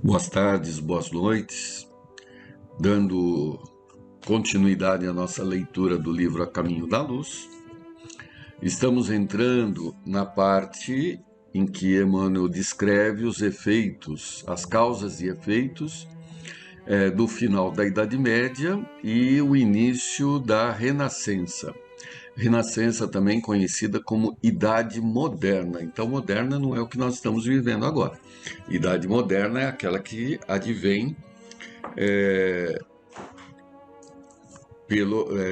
Boas tardes, boas noites. Dando continuidade à nossa leitura do livro A Caminho da Luz, estamos entrando na parte em que Emmanuel descreve os efeitos, as causas e efeitos do final da Idade Média e o início da Renascença. Renascença também conhecida como Idade Moderna. Então, moderna não é o que nós estamos vivendo agora. Idade Moderna é aquela que advém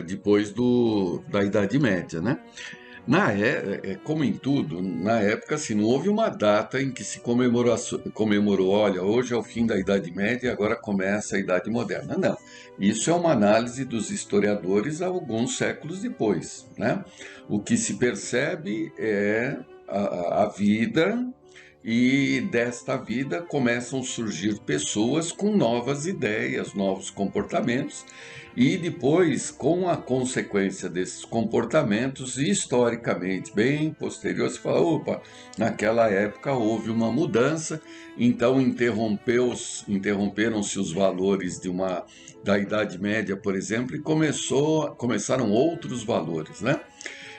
depois da Idade Média, né? Como em tudo, na época assim, não houve uma data em que se comemorou, olha, hoje é o fim da Idade Média e agora começa a Idade Moderna. Não, isso é uma análise dos historiadores alguns séculos depois, né? O que se percebe é a vida, e desta vida começam a surgir pessoas com novas ideias, novos comportamentos, e depois, com a consequência desses comportamentos, historicamente bem posterior, se fala, opa, naquela época houve uma mudança, então interromperam-se os valores da Idade Média, por exemplo, e começaram outros valores, né?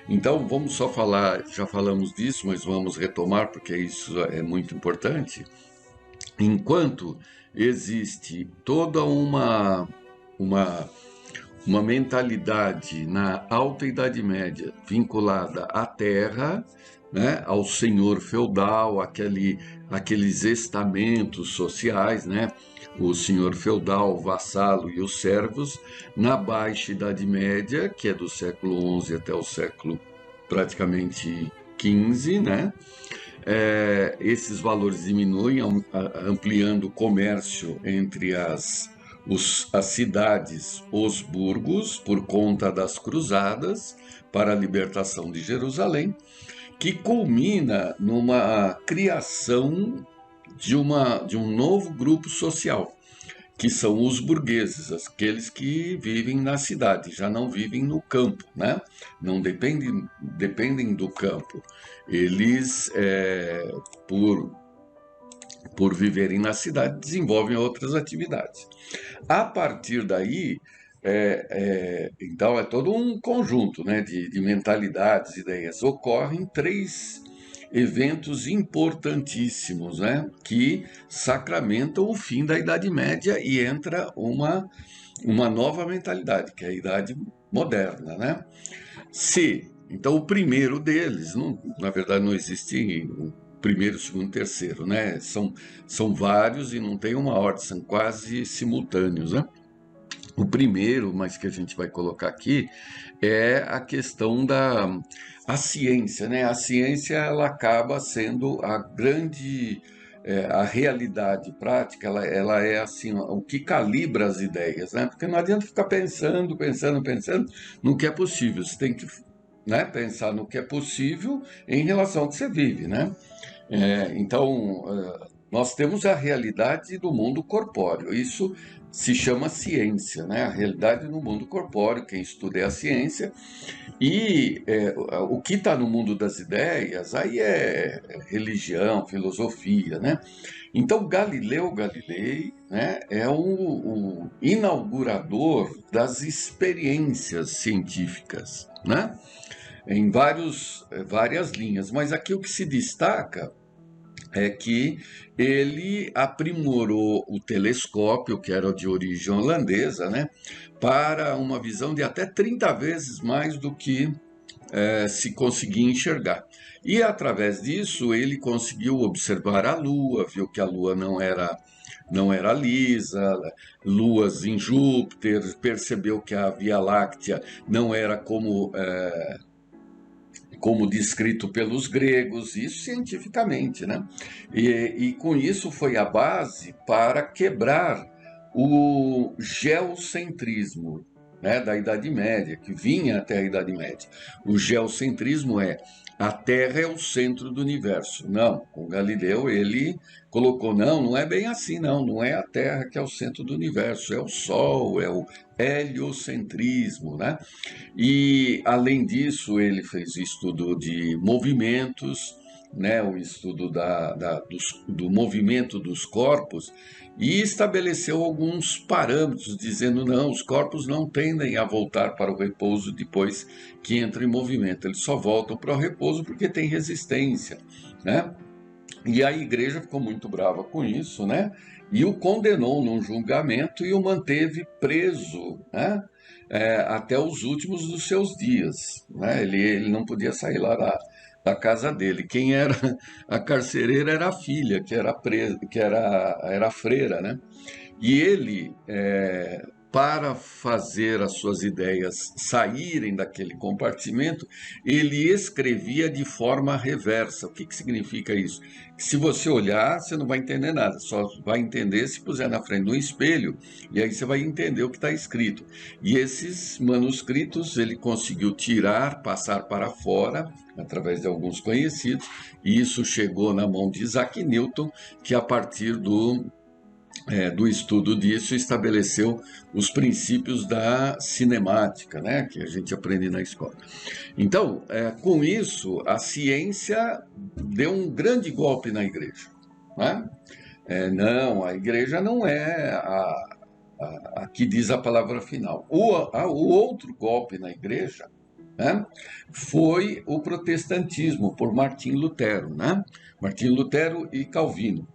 Então, vamos só falar, já falamos disso, mas vamos retomar, porque isso é muito importante. Enquanto existe toda uma mentalidade na Alta Idade Média vinculada à terra, né, ao senhor feudal, aqueles estamentos sociais, né, o senhor feudal, o vassalo e os servos. Na Baixa Idade Média, que é do século XI até o século praticamente XV, né, esses valores diminuem, ampliando o comércio entre as cidades, os burgos, por conta das cruzadas para a libertação de Jerusalém, que culmina numa criação de um novo grupo social, que são os burgueses, aqueles que vivem na cidade, já não vivem no campo, né? Não dependem do campo. Eles, por viverem na cidade, desenvolvem outras atividades. A partir daí, então é todo um conjunto, né, de mentalidades, ideias. Ocorrem três eventos importantíssimos, né, que sacramentam o fim da Idade Média e entra uma nova mentalidade, que é a Idade Moderna, né? Então, o primeiro deles, na verdade não existe o primeiro, segundo, terceiro, né? São vários e não tem uma ordem, são quase simultâneos, né? O primeiro, mas que a gente vai colocar aqui, é a questão a ciência, né? A ciência, ela acaba sendo a realidade prática, ela é assim, o que calibra as ideias, né? Porque não adianta ficar pensando no que é possível. Você tem que, né, pensar no que é possível em relação ao que você vive, né? Então, nós temos a realidade do mundo corpóreo. Isso se chama ciência, né? A realidade no mundo corpóreo, quem estuda é a ciência. E o que está no mundo das ideias, aí é religião, filosofia, né? Então, Galileu Galilei, né, é o inaugurador das experiências científicas, né? Em várias linhas. Mas aqui o que se destaca é que ele aprimorou o telescópio, que era de origem holandesa, né, para uma visão de até 30 vezes mais do que se conseguia enxergar. E através disso ele conseguiu observar a Lua, viu que a Lua não era lisa, luas em Júpiter, percebeu que a Via Láctea não era como descrito pelos gregos, isso cientificamente, né? E com isso foi a base para quebrar o geocentrismo, né, da Idade Média, que vinha até a Idade Média. O geocentrismo é a Terra é o centro do universo. Não, com Galileu ele colocou, não é bem assim, não é a Terra que é o centro do universo, é o Sol, é o heliocentrismo, né? E, além disso, ele fez estudo de movimentos, né, o estudo do movimento dos corpos e estabeleceu alguns parâmetros, dizendo não, os corpos não tendem a voltar para o repouso depois que entram em movimento, eles só voltam para o repouso porque tem resistência, né? E a igreja ficou muito brava com isso, né? E o condenou num julgamento e o manteve preso, né? Até os últimos dos seus dias, né? Ele não podia sair lá da casa dele. Quem era a carcereira era a filha, que era presa, era freira, né? E ele, para fazer as suas ideias saírem daquele compartimento, ele escrevia de forma reversa. O que significa isso? Que se você olhar, você não vai entender nada, só vai entender se puser na frente do espelho, e aí você vai entender o que está escrito. E esses manuscritos ele conseguiu tirar, passar para fora, através de alguns conhecidos, e isso chegou na mão de Isaac Newton, que a partir do estudo disso estabeleceu os princípios da cinemática, né, que a gente aprende na escola. Então, com isso, a ciência deu um grande golpe na igreja, né? Não, a igreja não é a que diz a palavra final. O outro golpe na igreja, né, foi o protestantismo, por Martim Lutero, né? Martim Lutero e Calvino.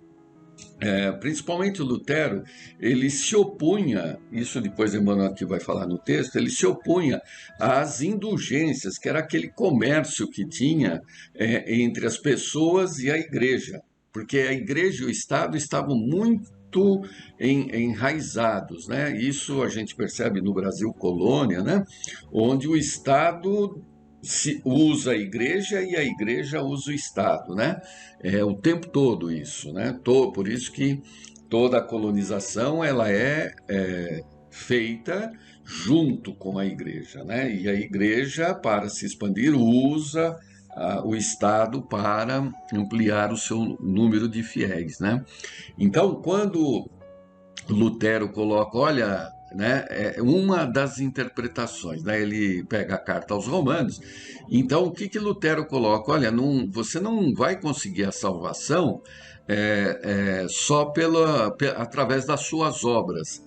Principalmente o Lutero, ele se opunha, isso depois Emmanuel aqui vai falar no texto, ele se opunha às indulgências, que era aquele comércio que tinha entre as pessoas e a igreja, porque a igreja e o Estado estavam muito enraizados, né? Isso a gente percebe no Brasil colônia, né? Onde o Estado se usa a igreja e a igreja usa o Estado, né? O tempo todo isso, né? Por isso que toda a colonização ela é feita junto com a igreja, né? E a igreja, para se expandir, usa o Estado para ampliar o seu número de fiéis, né? Então, quando Lutero coloca, olha, né, uma das interpretações, né, ele pega a carta aos Romanos, então o que Lutero coloca? Olha, você não vai conseguir a salvação só através das suas obras,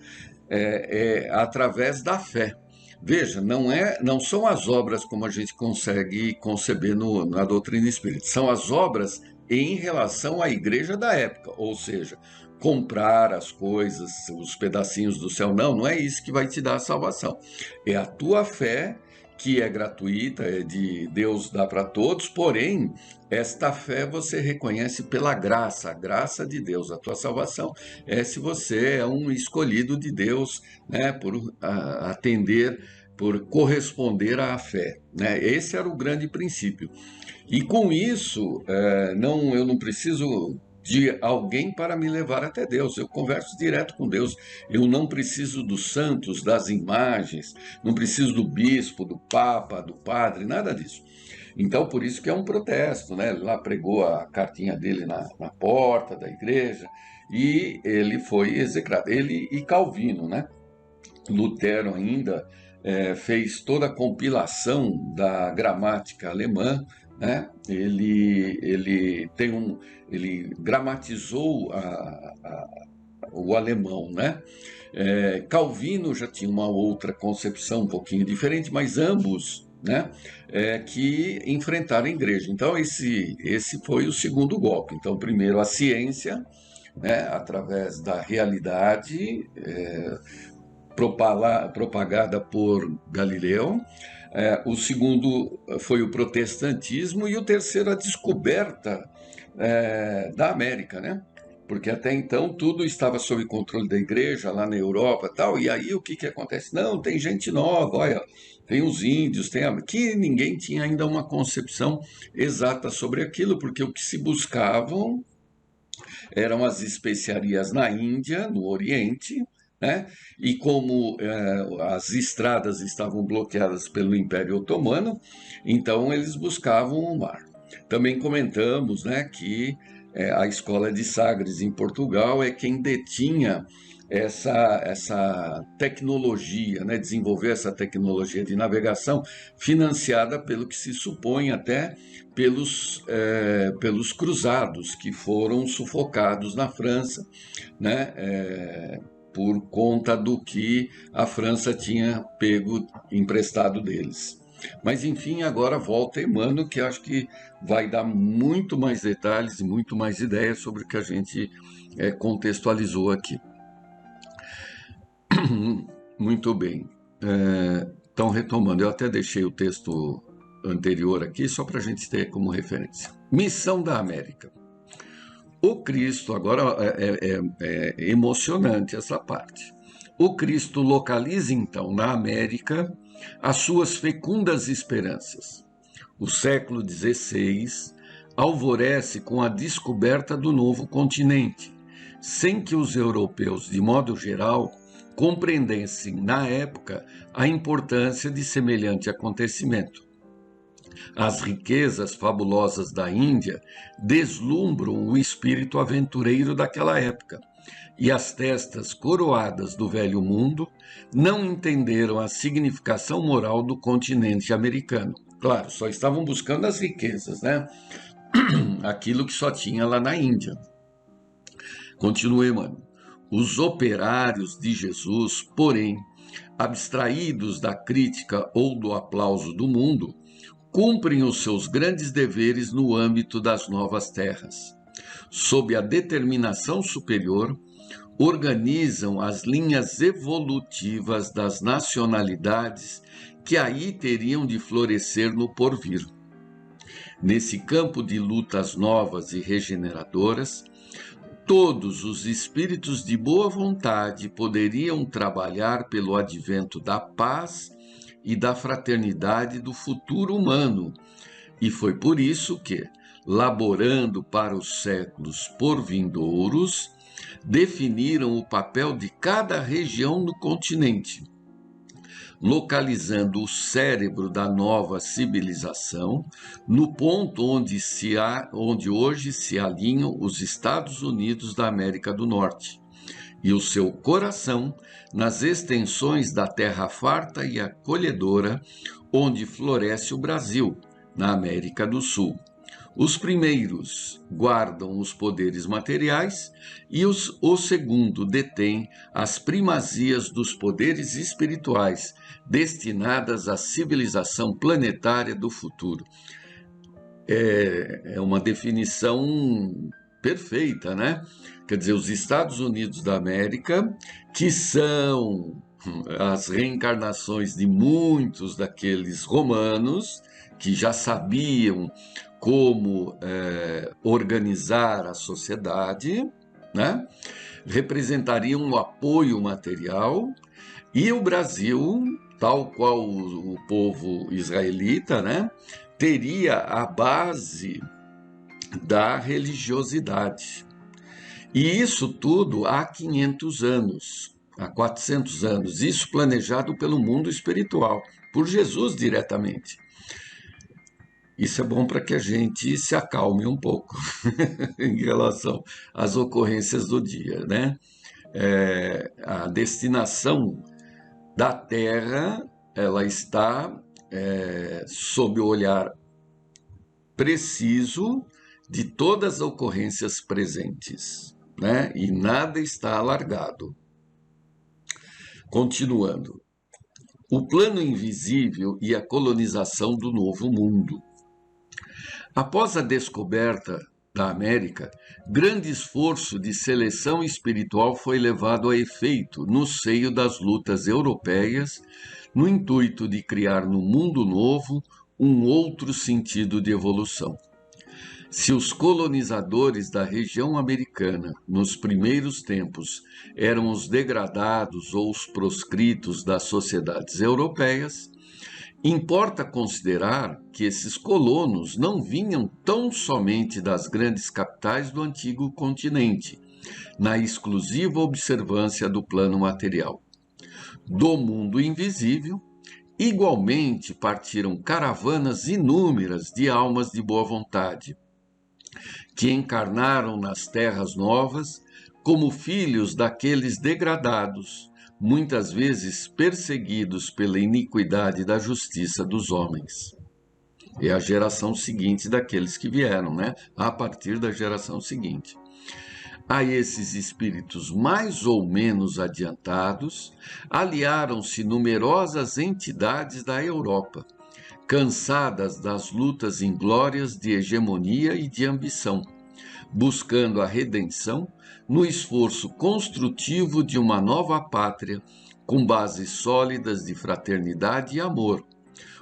através da fé. Veja, não são as obras como a gente consegue conceber na doutrina espírita, são as obras em relação à igreja da época, ou seja, comprar as coisas, os pedacinhos do céu. Não é isso que vai te dar a salvação. É a tua fé, que é gratuita, é de Deus, dá para todos, porém, esta fé você reconhece pela graça, a graça de Deus. A tua salvação é se você é um escolhido de Deus, né, por atender, por corresponder à fé, né? Esse era o grande princípio. E com isso, eu não preciso de alguém para me levar até Deus. Eu converso direto com Deus. Eu não preciso dos santos, das imagens, não preciso do bispo, do papa, do padre, nada disso. Então, por isso que é um protesto, né? Ele lá pregou a cartinha dele na porta da igreja e ele foi execrado. Ele e Calvino, né? Lutero ainda fez toda a compilação da gramática alemã, né? Ele gramatizou o alemão, né? Calvino já tinha uma outra concepção um pouquinho diferente, mas ambos, né, que enfrentaram a igreja. Então esse foi o segundo golpe. Então primeiro a ciência, né, através da realidade propagada por Galileu. O segundo foi o protestantismo e o terceiro a descoberta da América, né? Porque até então tudo estava sob controle da igreja lá na Europa e tal, e aí o que acontece? Não, tem gente nova, olha, tem os índios, que ninguém tinha ainda uma concepção exata sobre aquilo, porque o que se buscavam eram as especiarias na Índia, no Oriente, né? E como as estradas estavam bloqueadas pelo Império Otomano, então eles buscavam o mar. Também comentamos, né, que a escola de Sagres em Portugal é quem detinha essa tecnologia, né, desenvolver essa tecnologia de navegação financiada pelo que se supõe até pelos cruzados que foram sufocados na França, né, por conta do que a França tinha pego emprestado deles. Mas enfim, agora volta Emmanuel, que acho que vai dar muito mais detalhes e muito mais ideias sobre o que a gente contextualizou aqui. Muito bem. Então, retomando, eu até deixei o texto anterior aqui, só para a gente ter como referência. Missão da América. O Cristo, agora é emocionante essa parte. O Cristo localiza, então, na América as suas fecundas esperanças. O século XVI alvorece com a descoberta do novo continente, sem que os europeus, de modo geral, compreendessem, na época, a importância de semelhante acontecimento. As riquezas fabulosas da Índia deslumbram o espírito aventureiro daquela época, e as testas coroadas do velho mundo não entenderam a significação moral do continente americano. Claro, só estavam buscando as riquezas, né? Aquilo que só tinha lá na Índia. Continue, mano. Os operários de Jesus, porém, abstraídos da crítica ou do aplauso do mundo, cumprem os seus grandes deveres no âmbito das novas terras. Sob a determinação superior, organizam as linhas evolutivas das nacionalidades que aí teriam de florescer no porvir. Nesse campo de lutas novas e regeneradoras, todos os espíritos de boa vontade poderiam trabalhar pelo advento da paz e da fraternidade do futuro humano, e foi por isso que, laborando para os séculos porvindouros, definiram o papel de cada região no continente, localizando o cérebro da nova civilização no ponto onde hoje se alinham os Estados Unidos da América do Norte, e o seu coração nas extensões da terra farta e acolhedora onde floresce o Brasil, na América do Sul. Os primeiros guardam os poderes materiais e o segundo detém as primazias dos poderes espirituais destinadas à civilização planetária do futuro. É uma definição perfeita, né? Quer dizer, os Estados Unidos da América, que são as reencarnações de muitos daqueles romanos que já sabiam como organizar a sociedade, né? Representariam um apoio material, e o Brasil, tal qual o povo israelita, né, teria a base da religiosidade. E isso tudo há 500 anos, há 400 anos, isso planejado pelo mundo espiritual, por Jesus diretamente. Isso é bom para que a gente se acalme um pouco em relação às ocorrências do dia, né? A destinação da Terra, ela está sob o olhar preciso de todas as ocorrências presentes, né? E nada está alargado. Continuando. O plano invisível e a colonização do novo mundo. Após a descoberta da América, grande esforço de seleção espiritual foi levado a efeito no seio das lutas europeias, no intuito de criar no mundo novo um outro sentido de evolução. Se os colonizadores da região americana, nos primeiros tempos, eram os degradados ou os proscritos das sociedades europeias, importa considerar que esses colonos não vinham tão somente das grandes capitais do antigo continente, na exclusiva observância do plano material. Do mundo invisível, igualmente partiram caravanas inúmeras de almas de boa vontade, que encarnaram nas terras novas como filhos daqueles degradados, muitas vezes perseguidos pela iniquidade da justiça dos homens. É a geração seguinte daqueles que vieram, né? A partir da geração seguinte. A esses espíritos mais ou menos adiantados, aliaram-se numerosas entidades da Europa, cansadas das lutas inglórias de hegemonia e de ambição, buscando a redenção no esforço construtivo de uma nova pátria com bases sólidas de fraternidade e amor,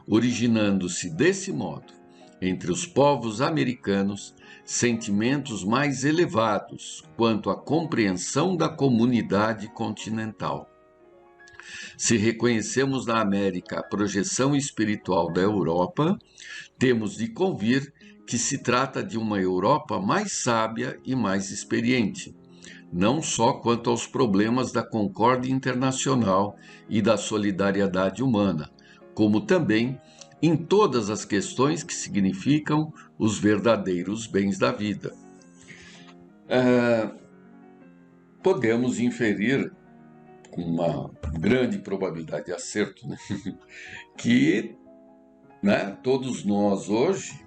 originando-se desse modo, entre os povos americanos, sentimentos mais elevados quanto à compreensão da comunidade continental. Se reconhecemos na América a projeção espiritual da Europa, temos de convir que se trata de uma Europa mais sábia e mais experiente, não só quanto aos problemas da concórdia internacional e da solidariedade humana, como também em todas as questões que significam os verdadeiros bens da vida. Podemos inferir, com uma grande probabilidade de acerto, né, que, né, todos nós hoje,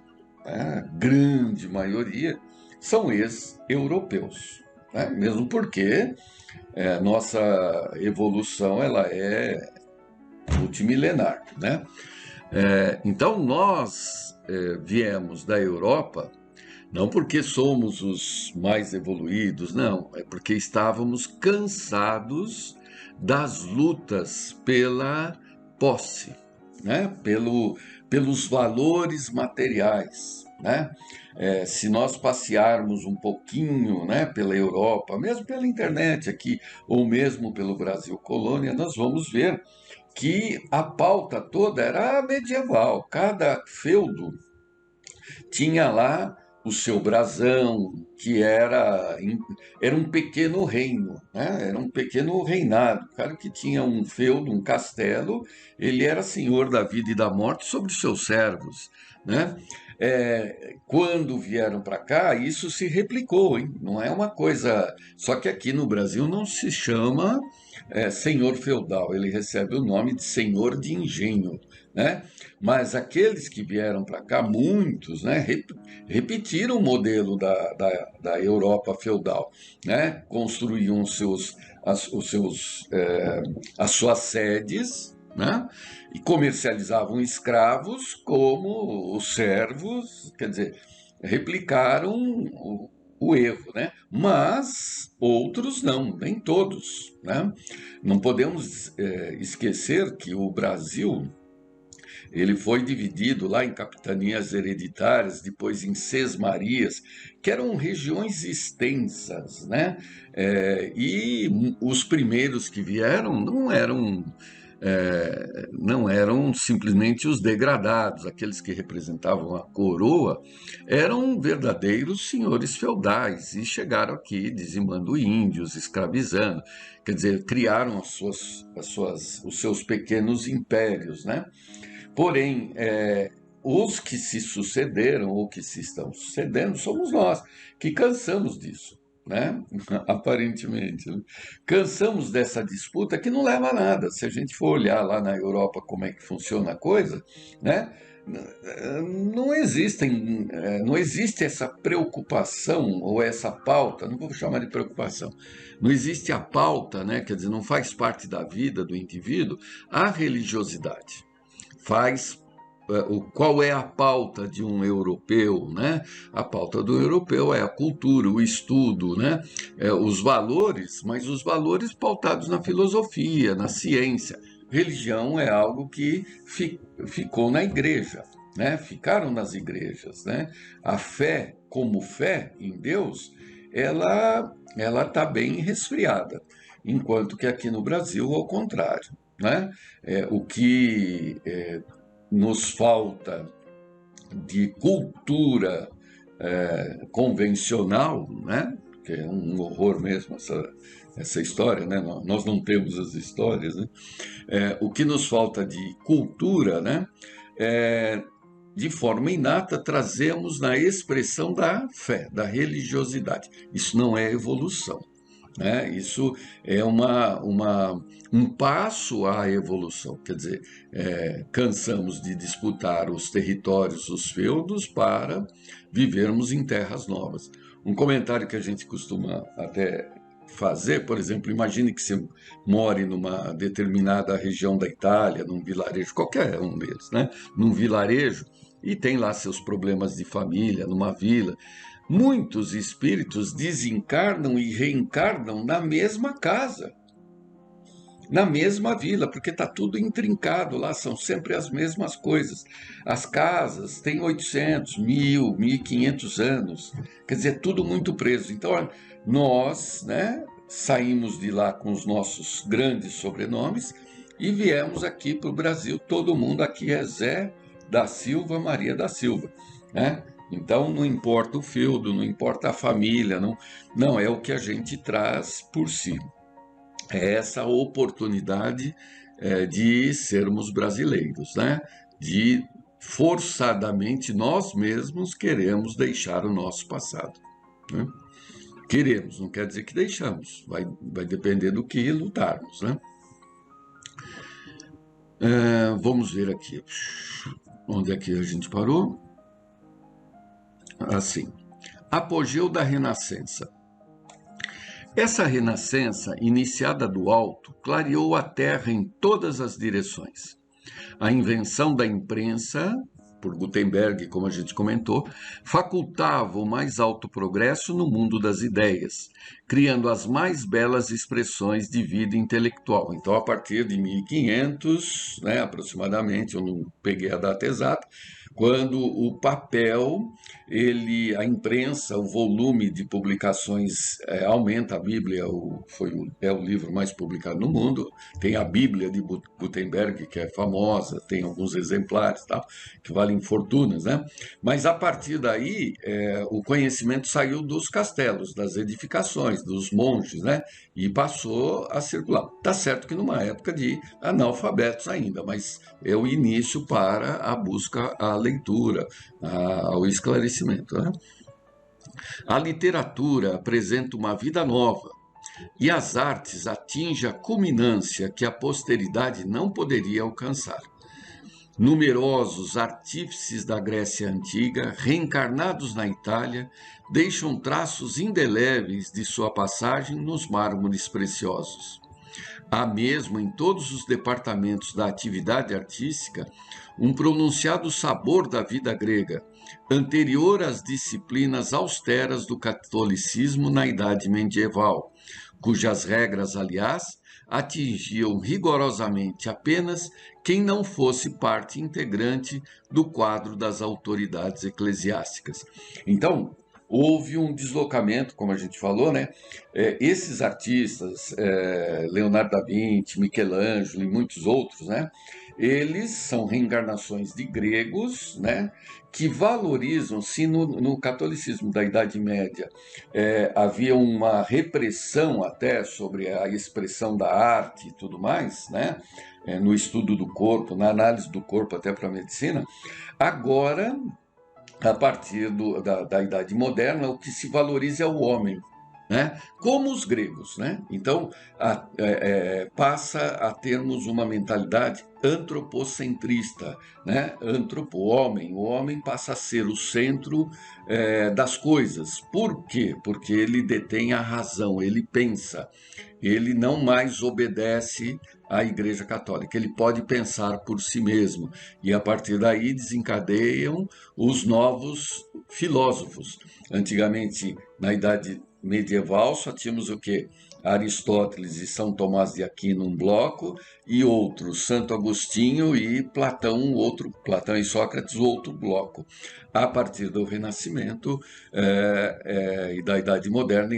né, grande maioria, são ex-europeus, né, mesmo porque nossa evolução ela é multimilenar, né? Então nós viemos da Europa não porque somos os mais evoluídos, não, é porque estávamos cansados das lutas pela posse, né? Pelos valores materiais, né? Se nós passearmos um pouquinho, né, pela Europa, mesmo pela internet aqui, ou mesmo pelo Brasil colônia, nós vamos ver que a pauta toda era medieval. Cada feudo tinha lá o seu brasão, que era um pequeno reino, né? Era um pequeno reinado. O cara que tinha um feudo, um castelo, ele era senhor da vida e da morte sobre os seus servos, né? Quando vieram para cá, isso se replicou, hein? Não é uma coisa... Só que aqui no Brasil não se chama senhor feudal, ele recebe o nome de senhor de engenho, né? Mas aqueles que vieram para cá, muitos, né, repetiram o modelo da Europa feudal, né? Construíam as suas sedes, né? E comercializavam escravos como os servos, quer dizer, replicaram o erro, né? Mas outros não, nem todos, né? Não podemos esquecer que o Brasil ele foi dividido lá em capitanias hereditárias, depois em sesmarias, que eram regiões extensas, né? E os primeiros que vieram não eram simplesmente os degradados, aqueles que representavam a coroa, eram verdadeiros senhores feudais e chegaram aqui dizimando índios, escravizando, quer dizer, criaram os seus pequenos impérios, né? Porém, os que se sucederam ou que se estão sucedendo somos nós, que cansamos disso, né? Aparentemente, né? Cansamos dessa disputa que não leva a nada. Se a gente for olhar lá na Europa como é que funciona a coisa, né? Não existe essa preocupação ou essa pauta, não vou chamar de preocupação, não existe a pauta, né? Quer dizer, não faz parte da vida do indivíduo a religiosidade. Qual é a pauta de um europeu, né? A pauta do europeu é a cultura, o estudo, né? Os valores, mas os valores pautados na filosofia, na ciência. Religião é algo que ficou na igreja, né? Ficaram nas igrejas, né? A fé, como fé em Deus, ela está bem resfriada, enquanto que aqui no Brasil, ao contrário, né? O que nos falta de cultura convencional, né? Que é um horror mesmo essa história, né? Nós não temos as histórias, né? O que nos falta de cultura, né? De forma inata, trazemos na expressão da fé, da religiosidade. Isso não é evolução. né? Isso é um passo à evolução. Quer dizer, cansamos de disputar os territórios, os feudos, para vivermos em terras novas. Um comentário que a gente costuma até fazer, por exemplo, imagine que você more numa determinada região da Itália, num vilarejo, qualquer um deles, né? Num vilarejo, e tem lá seus problemas de família, numa vila. Muitos espíritos desencarnam e reencarnam na mesma casa, na mesma vila, porque está tudo intrincado lá, são sempre as mesmas coisas. As casas têm 800, 1000, 1500 anos, quer dizer, tudo muito preso. Então, nós, né, saímos de lá com os nossos grandes sobrenomes e viemos aqui para o Brasil. Todo mundo aqui é Zé da Silva, Maria da Silva, né? Então, não importa o feudo, não importa a família, não é o que a gente traz por si. É essa oportunidade de sermos brasileiros, né? De forçadamente nós mesmos queremos deixar o nosso passado, né? Queremos, não quer dizer que deixamos, vai depender do que lutarmos, né? Vamos ver aqui, onde é que a gente parou? Assim, apogeu da Renascença. Essa renascença, iniciada do alto, clareou a terra em todas as direções. A invenção da imprensa, por Gutenberg, como a gente comentou, facultava o mais alto progresso no mundo das ideias, criando as mais belas expressões de vida intelectual. Então, a partir de 1500, né, aproximadamente, eu não peguei a data exata, quando o papel, a imprensa, o volume de publicações aumenta. A Bíblia é o livro mais publicado no mundo. Tem a Bíblia de Gutenberg, que é famosa, tem alguns exemplares, tal, que valem fortunas, né? Mas a partir daí, o conhecimento saiu dos castelos, das edificações, dos monges, né? E passou a circular. Tá certo que numa época de analfabetos ainda, mas é o início para a busca à leitura, ao esclarecimento, né? A literatura apresenta uma vida nova e as artes atingem a culminância que a posteridade não poderia alcançar. Numerosos artífices da Grécia Antiga, reencarnados na Itália, deixam traços indeléveis de sua passagem nos mármores preciosos. Há mesmo em todos os departamentos da atividade artística um pronunciado sabor da vida grega, anterior às disciplinas austeras do catolicismo na Idade Medieval, cujas regras, aliás, atingiam rigorosamente apenas quem não fosse parte integrante do quadro das autoridades eclesiásticas. Então, houve um deslocamento, como a gente falou, né? Esses artistas, Leonardo da Vinci, Michelangelo e muitos outros, né? Eles são reencarnações de gregos, né? Que valorizam, se no catolicismo da Idade Média havia uma repressão até sobre a expressão da arte e tudo mais, né? No estudo do corpo, na análise do corpo até para a medicina, agora a partir da Idade Moderna, o que se valoriza é o homem, né? Como os gregos, né? Então, passa a termos uma mentalidade antropocentrista, né? O homem passa a ser o centro das coisas. Por quê? Porque ele detém a razão, ele pensa, ele não mais obedece à Igreja Católica, ele pode pensar por si mesmo, e a partir daí desencadeiam os novos filósofos. Antigamente, na Idade Medieval, só tínhamos o quê? Aristóteles e São Tomás de Aquino, um bloco, e outros, Santo Agostinho e Platão, Platão e Sócrates, outro bloco. A partir do Renascimento e da Idade Moderna,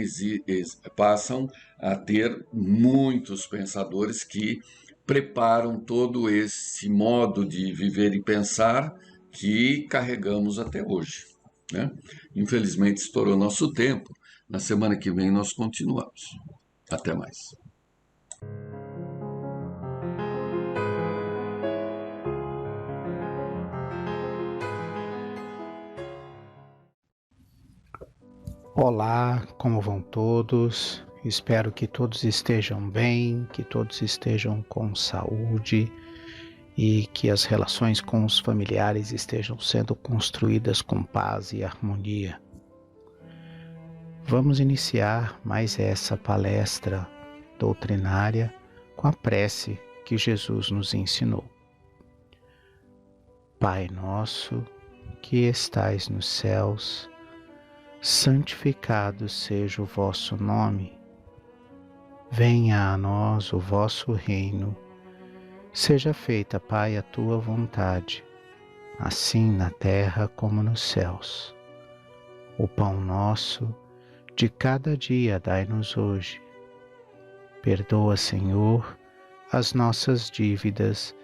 passam a ter muitos pensadores que preparam todo esse modo de viver e pensar que carregamos até hoje, né? Infelizmente estourou nosso tempo. Na semana que vem nós continuamos. Até mais. Olá, como vão todos? Espero que todos estejam bem, que todos estejam com saúde e que as relações com os familiares estejam sendo construídas com paz e harmonia. Vamos iniciar mais essa palestra doutrinária com a prece que Jesus nos ensinou. Pai nosso, que estais nos céus, santificado seja o vosso nome. Venha a nós o vosso reino. Seja feita, Pai, a tua vontade, assim na terra como nos céus. O pão nosso de cada dia dai-nos hoje. Perdoa, Senhor, as nossas dívidas,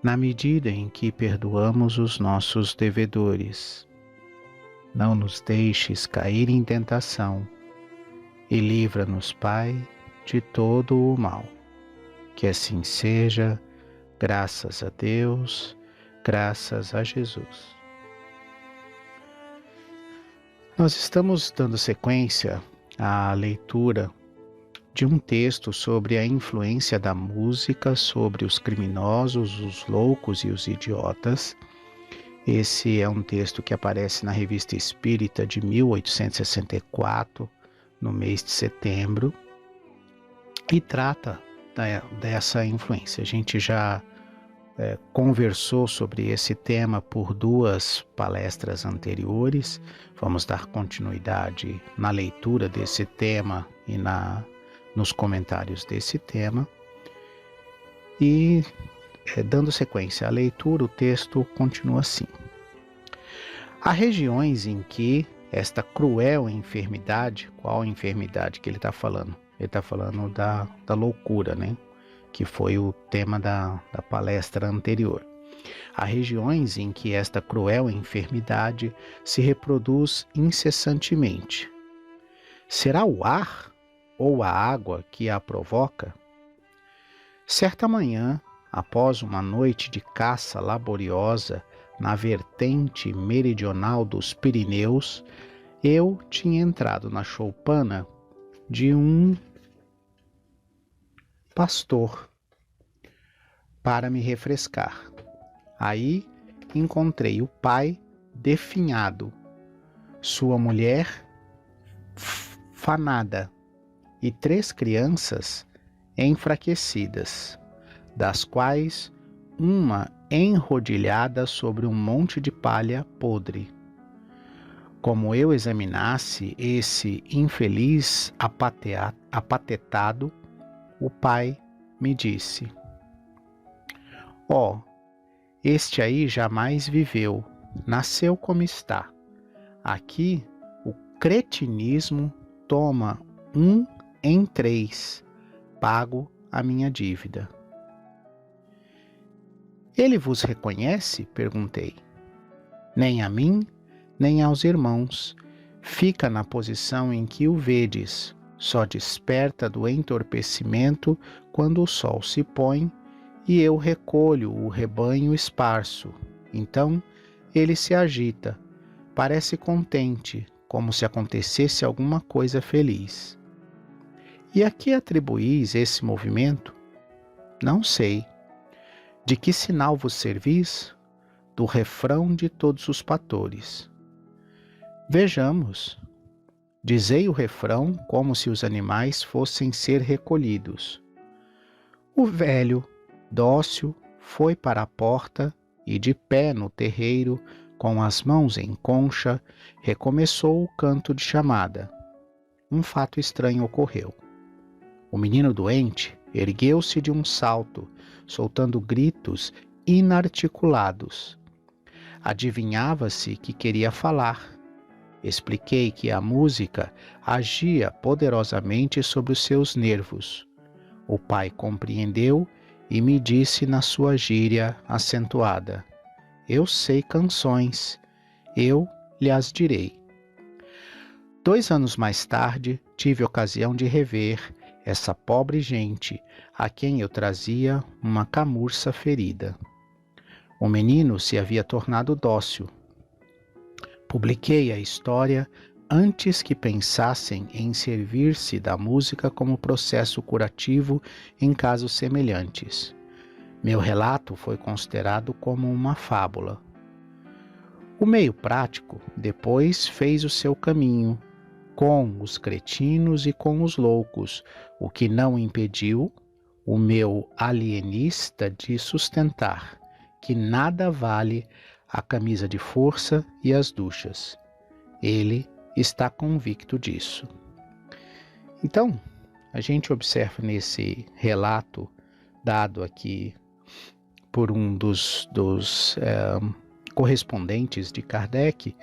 na medida em que perdoamos os nossos devedores. Não nos deixes cair em tentação e livra-nos, Pai, de todo o mal. Que assim seja, graças a Deus, graças a Jesus. Nós estamos dando sequência à leitura de um texto sobre a influência da música sobre os criminosos, os loucos e os idiotas. Esse é um texto que aparece na Revista Espírita de 1864, no mês de setembro, e trata dessa influência. A gente já conversou sobre esse tema por 2 palestras anteriores. Vamos dar continuidade na leitura desse tema e nos comentários desse tema. E, dando sequência à leitura, o texto continua assim. Há regiões em que esta cruel enfermidade, qual enfermidade que ele está falando? Ele está falando da loucura, né? Que foi o tema da palestra anterior. Há regiões em que esta cruel enfermidade se reproduz incessantemente. Será o ar ou a água que a provoca? Certa manhã, após uma noite de caça laboriosa na vertente meridional dos Pirineus, eu tinha entrado na choupana de um pastor para me refrescar. Aí encontrei o pai definhado, sua mulher fanada e 3 crianças enfraquecidas, das quais uma enrodilhada sobre um monte de palha podre. Como eu examinasse esse infeliz apatetado, o pai me disse: este aí jamais viveu, nasceu como está. Aqui o cretinismo toma 1 em 3, pago a minha dívida. Ele vos reconhece? Perguntei. Nem a mim, nem aos irmãos. Fica na posição em que o vedes, só desperta do entorpecimento quando o sol se põe e eu recolho o rebanho esparso. Então ele se agita, parece contente, como se acontecesse alguma coisa feliz. E a que atribuís esse movimento? Não sei. De que sinal vos servis? Do refrão de todos os pastores. Vejamos. Dizei o refrão como se os animais fossem ser recolhidos. O velho, dócil, foi para a porta e, de pé no terreiro, com as mãos em concha, recomeçou o canto de chamada. Um fato estranho ocorreu. O menino doente ergueu-se de um salto, soltando gritos inarticulados. Adivinhava-se que queria falar. Expliquei que a música agia poderosamente sobre os seus nervos. O pai compreendeu e me disse na sua gíria acentuada: eu sei canções, eu lhas direi. 2 anos mais tarde, tive ocasião de rever essa pobre gente a quem eu trazia uma camurça ferida. O menino se havia tornado dócil. Publiquei a história antes que pensassem em servir-se da música como processo curativo em casos semelhantes. Meu relato foi considerado como uma fábula. O meio prático depois fez o seu caminho, com os cretinos e com os loucos, o que não impediu o meu alienista de sustentar que nada vale a camisa de força e as duchas. Ele está convicto disso. Então, a gente observa nesse relato dado aqui por um dos correspondentes de Kardec,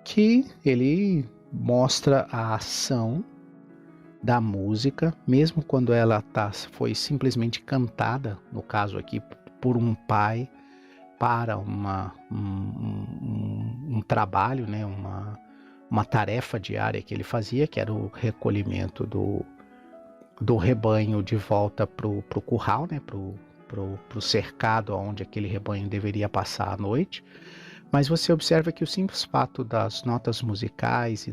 que ele mostra a ação da música, mesmo quando ela foi simplesmente cantada, no caso aqui, por um pai, para um trabalho, né, uma tarefa diária que ele fazia, que era o recolhimento do rebanho de volta para o curral, né, para o cercado onde aquele rebanho deveria passar a noite. Mas você observa que o simples fato das notas musicais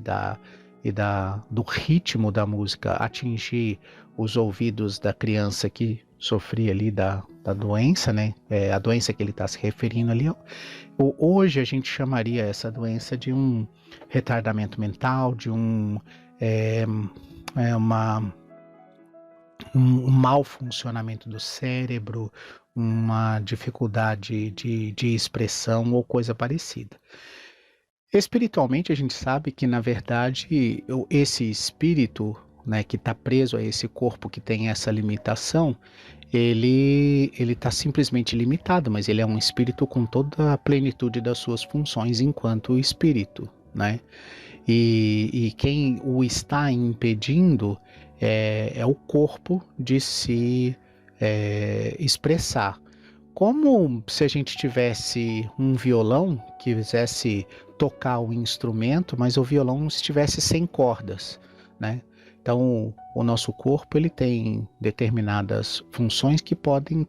do ritmo da música atingir os ouvidos da criança que sofria ali da doença, né? A doença que ele está se referindo ali. Hoje a gente chamaria essa doença de um retardamento mental, de um mau funcionamento do cérebro, uma dificuldade de expressão ou coisa parecida. Espiritualmente, a gente sabe que, na verdade, esse espírito, né, que está preso a esse corpo que tem essa limitação, ele está simplesmente limitado, mas ele é um espírito com toda a plenitude das suas funções enquanto espírito, né? E quem o está impedindo é o corpo de se expressar. Como se a gente tivesse um violão que quisesse tocar o instrumento, mas o violão estivesse sem cordas, né? Então, o nosso corpo ele tem determinadas funções que podem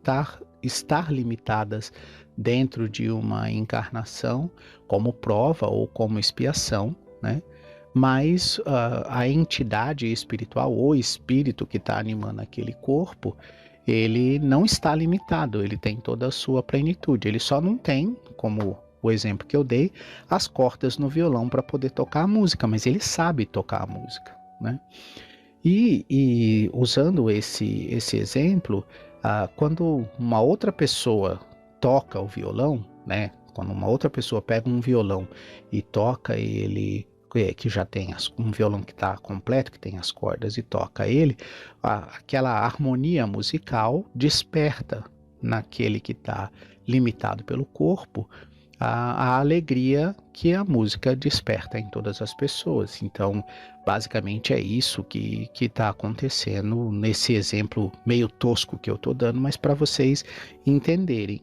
estar limitadas dentro de uma encarnação, como prova ou como expiação, né? Mas a entidade espiritual, o espírito que está animando aquele corpo, ele não está limitado, ele tem toda a sua plenitude. Ele só não tem, como o exemplo que eu dei, as cordas no violão para poder tocar a música, mas ele sabe tocar a música, né? E usando esse exemplo, quando uma outra pessoa toca o violão, né? Quando uma outra pessoa pega um violão e toca ele, que já tem um violão que está completo, que tem as cordas, e toca ele, aquela harmonia musical desperta naquele que está limitado pelo corpo a alegria que a música desperta em todas as pessoas. Então, basicamente é isso que está acontecendo nesse exemplo meio tosco que eu estou dando, mas para vocês entenderem.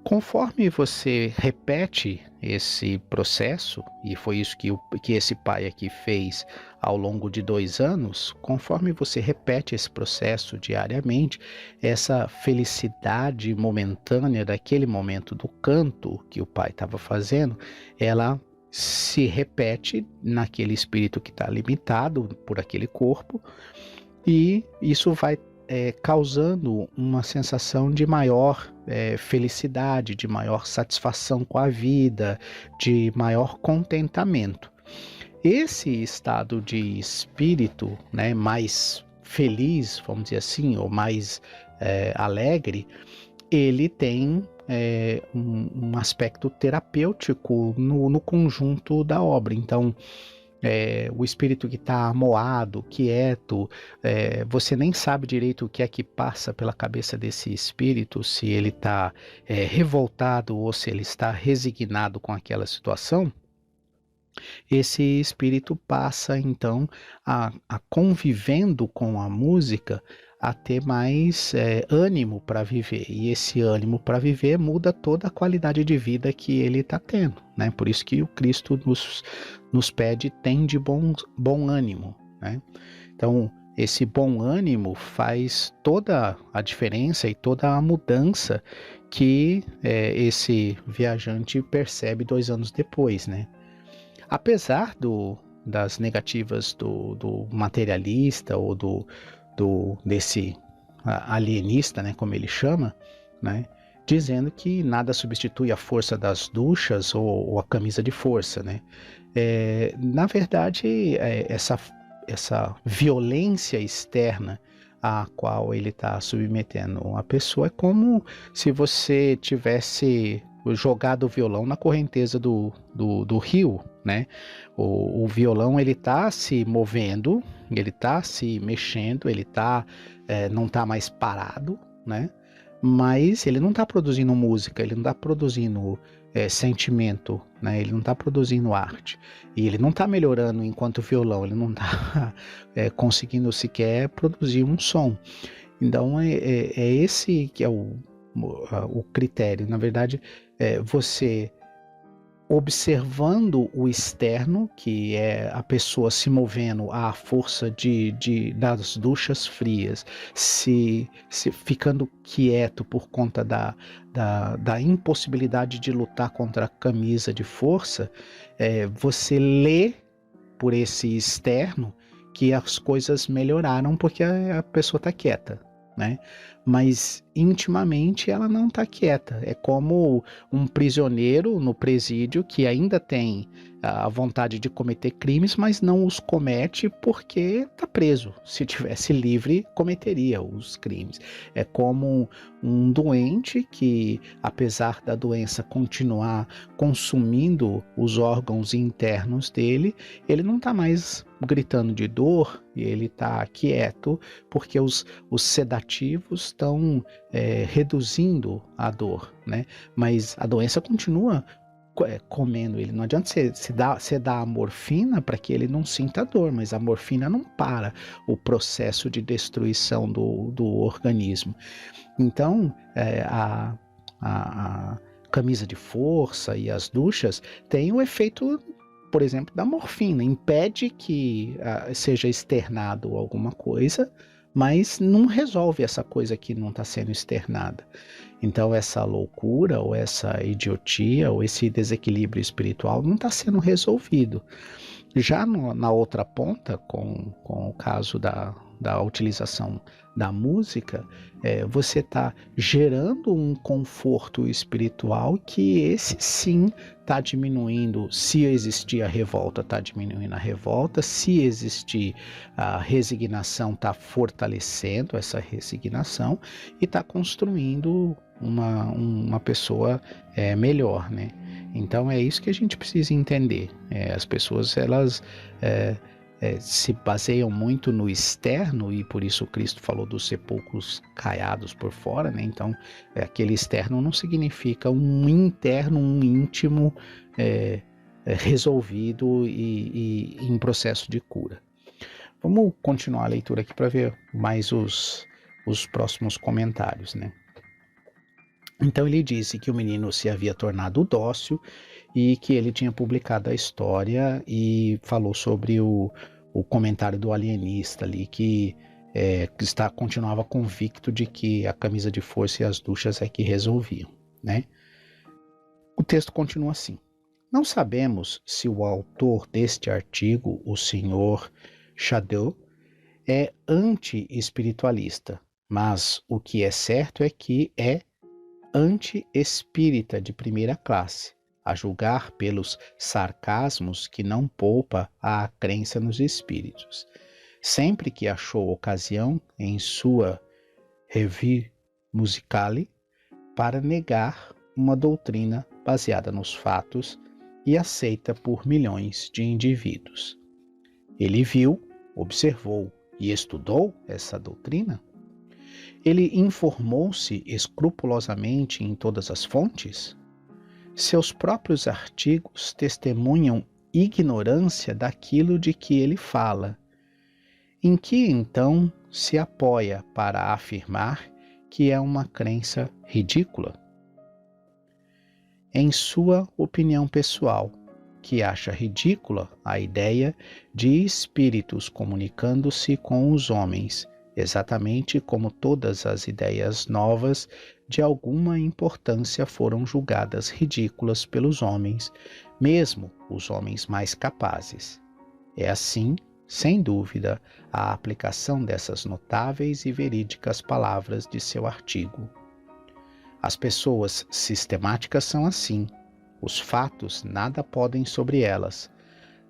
Conforme você repete esse processo, e foi isso que esse pai aqui fez ao longo de 2 anos, conforme você repete esse processo diariamente, essa felicidade momentânea daquele momento do canto que o pai estava fazendo, ela se repete naquele espírito que está limitado por aquele corpo, e isso vai causando uma sensação de maior felicidade, de maior satisfação com a vida, de maior contentamento. Esse estado de espírito, né, mais feliz, vamos dizer assim, ou mais alegre, ele tem um aspecto terapêutico no conjunto da obra. Então, o espírito que está amoado, quieto, você nem sabe direito o que é que passa pela cabeça desse espírito, se ele está revoltado ou se ele está resignado com aquela situação. Esse espírito passa então a convivendo com a música, a ter mais ânimo para viver, e esse ânimo para viver muda toda a qualidade de vida que ele está tendo, né? Por isso que o Cristo nos pede: tem de bom ânimo, né? Então, esse bom ânimo faz toda a diferença e toda a mudança que esse viajante percebe 2 anos depois, né? Apesar das negativas do materialista ou desse alienista, né, como ele chama, né, dizendo que nada substitui a força das duchas ou a camisa de força, né? Na verdade, essa violência externa a qual ele está submetendo a pessoa é como se você tivesse jogado o violão na correnteza do rio, né? O violão, ele está se movendo, ele está se mexendo, ele não está mais parado, né? Mas ele não está produzindo música, ele não está produzindo sentimento, né? Ele não está produzindo arte. E ele não está melhorando enquanto violão, ele não está conseguindo sequer produzir um som. Então é esse que é o critério. Na verdade, você observando o externo, que é a pessoa se movendo à força das duchas frias, se ficando quieto por conta da impossibilidade de lutar contra a camisa de força, você lê por esse externo que as coisas melhoraram porque a pessoa está quieta, né? Mas intimamente ela não está quieta. É como um prisioneiro no presídio que ainda tem a vontade de cometer crimes, mas não os comete porque está preso. Se tivesse livre, cometeria os crimes. É como um doente que, apesar da doença continuar consumindo os órgãos internos dele, ele não está mais gritando de dor, e ele está quieto porque os sedativos estão reduzindo a dor, né? Mas a doença continua comendo ele. Não adianta você dar a morfina para que ele não sinta dor, mas a morfina não para o processo de destruição do organismo. Então, a camisa de força e as duchas têm o efeito, por exemplo, da morfina. Impede que seja externado alguma coisa, mas não resolve essa coisa que não está sendo externada. Então essa loucura, ou essa idiotia, ou esse desequilíbrio espiritual não está sendo resolvido. Já na outra ponta, com o caso da utilização da música, você está gerando um conforto espiritual que esse sim está diminuindo. Se existir a revolta, está diminuindo a revolta. Se existir a resignação, está fortalecendo essa resignação e está construindo uma pessoa melhor, né? Então é isso que a gente precisa entender. As pessoas, elas se baseiam muito no externo, e por isso Cristo falou dos sepulcros caiados por fora, né? Então aquele externo não significa um interno, um íntimo resolvido e em processo de cura. Vamos continuar a leitura aqui para ver mais os próximos comentários, né? Então ele disse que o menino se havia tornado dócil e que ele tinha publicado a história, e falou sobre o comentário do alienista ali, que continuava convicto de que a camisa de força e as duchas é que resolviam, né? O texto continua assim: não sabemos se o autor deste artigo, o Sr. Shadow, é anti-espiritualista, mas o que é certo é que é anti-espírita de primeira classe, a julgar pelos sarcasmos que não poupa à crença nos espíritos. Sempre que achou ocasião em sua Revue Musicale para negar uma doutrina baseada nos fatos e aceita por milhões de indivíduos. Ele viu, observou e estudou essa doutrina? Ele informou-se escrupulosamente em todas as fontes? Seus próprios artigos testemunham ignorância daquilo de que ele fala. Em que, então, se apoia para afirmar que é uma crença ridícula? Em sua opinião pessoal, que acha ridícula a ideia de espíritos comunicando-se com os homens, exatamente como todas as ideias novas de alguma importância foram julgadas ridículas pelos homens, mesmo os homens mais capazes. É assim, sem dúvida, a aplicação dessas notáveis e verídicas palavras de seu artigo. As pessoas sistemáticas são assim. Os fatos nada podem sobre elas.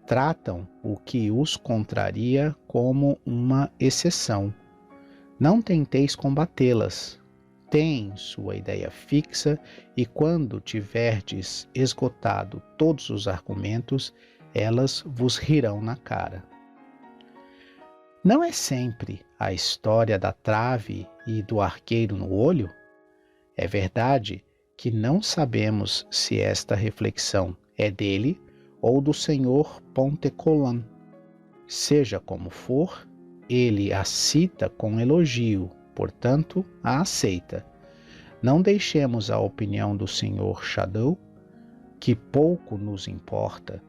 Tratam o que os contraria como uma exceção. Não tenteis combatê-las. Têm sua ideia fixa e quando tiverdes esgotado todos os argumentos, elas vos rirão na cara. Não é sempre a história da trave e do arqueiro no olho? É verdade que não sabemos se esta reflexão é dele ou do senhor Pontecolan. Seja como for, ele a cita com elogio, portanto, a aceita. Não deixemos a opinião do senhor Shadow, que pouco nos importa,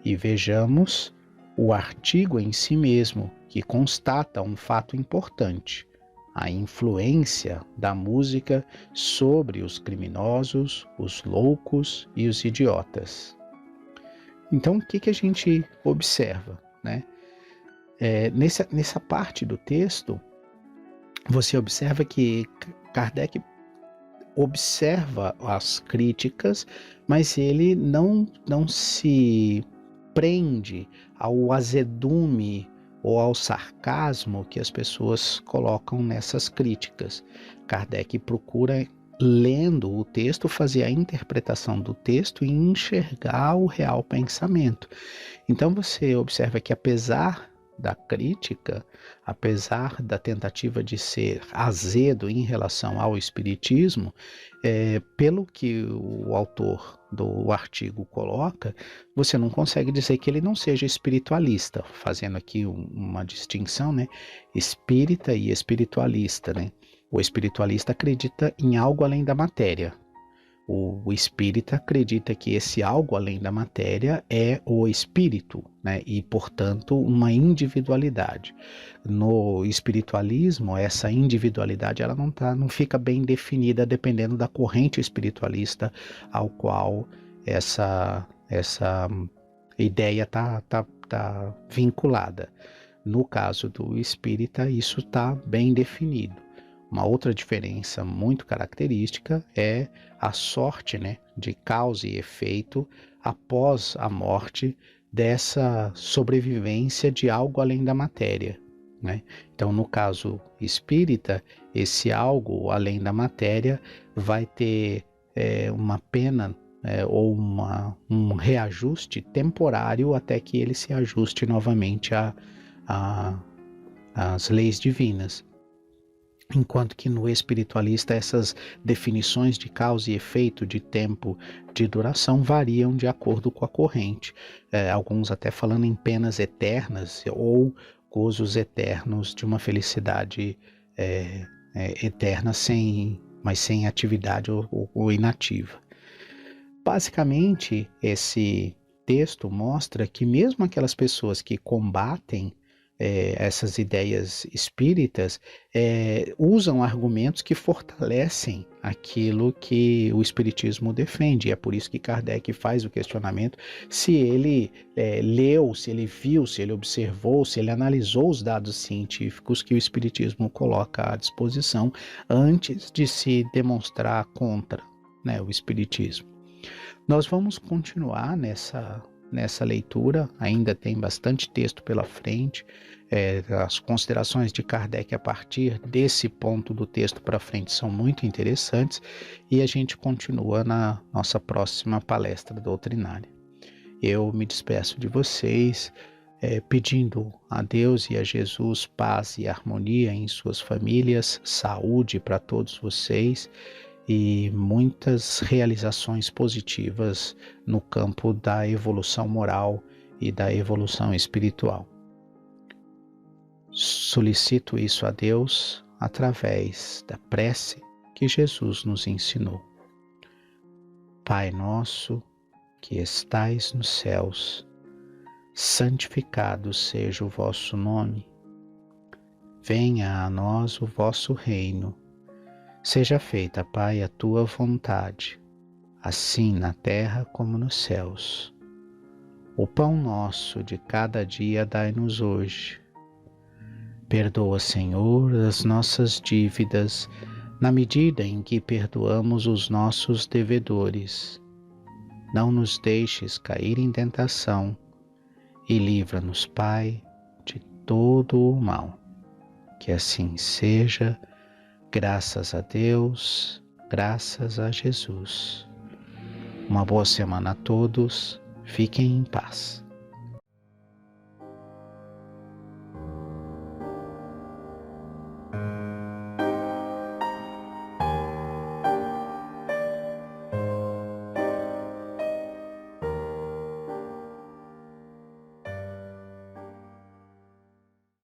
e vejamos o artigo em si mesmo, que constata um fato importante: a influência da música sobre os criminosos, os loucos e os idiotas. Então, o que a gente observa, né? Nessa parte do texto, você observa que Kardec observa as críticas, mas ele não se prende ao azedume ou ao sarcasmo que as pessoas colocam nessas críticas. Kardec procura, lendo o texto, fazer a interpretação do texto e enxergar o real pensamento. Então você observa que, apesar da crítica, apesar da tentativa de ser azedo em relação ao espiritismo, pelo que o autor do artigo coloca, você não consegue dizer que ele não seja espiritualista, fazendo aqui uma distinção, né? Espírita e espiritualista, né? O espiritualista acredita em algo além da matéria. O espírita acredita que esse algo além da matéria é o espírito, né? E, portanto, uma individualidade. No espiritualismo, essa individualidade ela não fica bem definida dependendo da corrente espiritualista ao qual essa ideia tá vinculada. No caso do espírita, isso está bem definido. Uma outra diferença muito característica é a sorte, né, de causa e efeito após a morte dessa sobrevivência de algo além da matéria, né? Então, no caso espírita, esse algo além da matéria vai ter uma pena ou um reajuste temporário até que ele se ajuste novamente às leis divinas. Enquanto que no espiritualista essas definições de causa e efeito, de tempo, de duração variam de acordo com a corrente. Alguns até falando em penas eternas ou gozos eternos de uma felicidade eterna, mas sem atividade ou inativa. Basicamente, esse texto mostra que mesmo aquelas pessoas que combatem essas ideias espíritas usam argumentos que fortalecem aquilo que o espiritismo defende. É por isso que Kardec faz o questionamento se ele leu, se ele viu, se ele observou, se ele analisou os dados científicos que o espiritismo coloca à disposição antes de se demonstrar contra, né, o espiritismo. Nós vamos continuar nessa leitura, ainda tem bastante texto pela frente. As considerações de Kardec a partir desse ponto do texto para frente são muito interessantes e a gente continua na nossa próxima palestra doutrinária. Eu me despeço de vocês pedindo a Deus e a Jesus paz e harmonia em suas famílias, saúde para todos vocês e muitas realizações positivas no campo da evolução moral e da evolução espiritual. Solicito isso a Deus através da prece que Jesus nos ensinou. Pai nosso, que estais nos céus, santificado seja o vosso nome. Venha a nós o vosso reino. Seja feita, Pai, a tua vontade, assim na terra como nos céus. O pão nosso de cada dia dai-nos hoje. Perdoa, Senhor, as nossas dívidas, na medida em que perdoamos os nossos devedores. Não nos deixes cair em tentação e livra-nos, Pai, de todo o mal. Que assim seja, graças a Deus, graças a Jesus. Uma boa semana a todos, fiquem em paz.